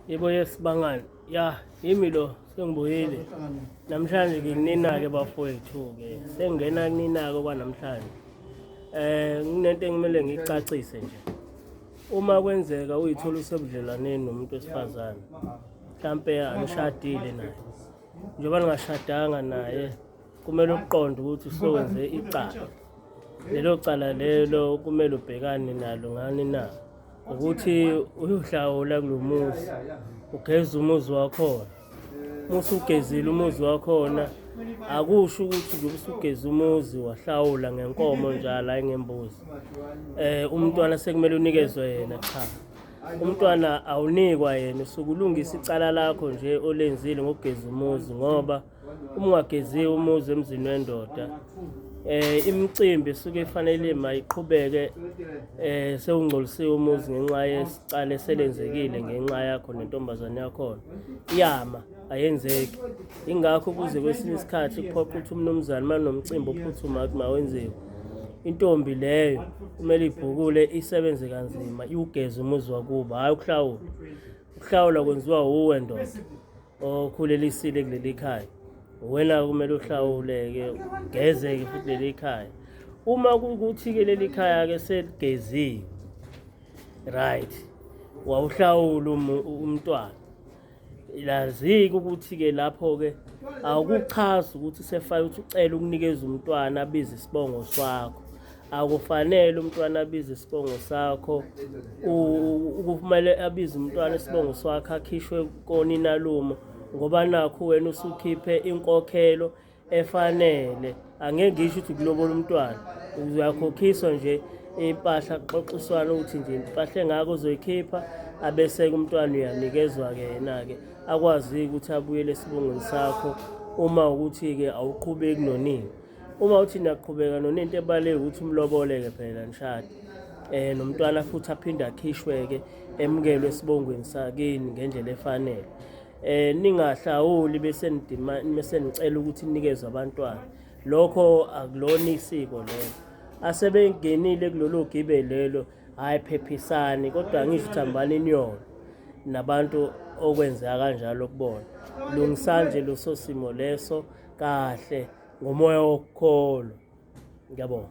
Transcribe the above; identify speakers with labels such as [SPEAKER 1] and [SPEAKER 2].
[SPEAKER 1] Yebo yesibangani ya yimi lo sengibuyile namhlanje nginina-ke bafowethu-ke sengingena kunina-ke kwanamhlanje. Kunento engimele ngicacise nje. Uma kwenzeka uyithola usebudlelwaneni nomuntu wesifazane mhlampe anishadile naye, njengoba ningashadanga naye kumele uqonde ukuthi usowenze icala. Lelo cala lelo kumele ubhekane nalo ngani na ukuthi uyohlawula kulo muzi, ugeze umuzi wakhona. Musu ugezile umuzi wakhona akusho ukuthi nje usugeza umuzi wahlawula ngenkomo njalo hayi ngembuzi. Umntwana sekumele unikezwe yena, cha. Umntwana awunikwa yena, usukulungisa icala lakho nje olenzile ngokugeza umuzi, ngoba uma ungageziwe umuzi emzini wendoda imicimbi esuke ifanele mayiqhubeke sewungcolisiwe umuzi ngenxa yesicala eselenzekile ngenxa yakho nentombazane yakhona iyama ayenzeki. Ingakho kuze kwesinye isikhathi kuphoqa ukuthi umnumzane manomcimbi ophuthuma ukuthi mawenziwe, intombi leyo kumele ibhukule isebenze kanzima iwugeze umuzi wakuba, hhayi ukuhlawula. Ukuhlawula kwenziwa uwe ndoda okhulelisile kuleli khaya. Wena kumele uhlawule-ke ugeze-ke futhi leli khaya. Uma kukuthi-ke leli khaya-ke seligeziwe, right, wawuhlawula umntwana, lazi-ke ukuthi-ke lapho-ke akuchazi ukuthi sefake ukuthi ucele ukunikeza umntwana abize isibongo sakho. Akufanele umntwana abize isibongo sakho, kumele abize umntwana isibongo sakho akhishwe koninalumo, ngoba nakho wena usukhiphe inkokhelo efanele. Angeke ngisho ukuthi kulobola umntwana, uyakhokhiswa nje impahla kuxoxiswana ukuthi nje impahla engako uzoyikhipha, abese-ke umntwana uyanikezwa-ke yena-ke akwazi ukuthi abuyele esibongweni sakho. Uma ukuthi-ke awuqhubeki nonina, uma uthi niyaqhubeka nonina, into ebalulekile ukuthi umlobole-ke phela nishade, nomntwana futhi aphinde akhishwe-ke emukelwe esibongweni sakini ngendlela efanele. Ningahlawuli bese nicela ukuthi nikezwe abantwana, lokho akulona isiko lelo. Asebengenile kulolo gibe lelo, hhayi phephisani, kodwa ngisho ukuthi hambani niyona nabantu okwenzeka kanjalo kubona. Lungisani nje leso simo leso kahle ngomoya wokukholwa. Ngiyabonga.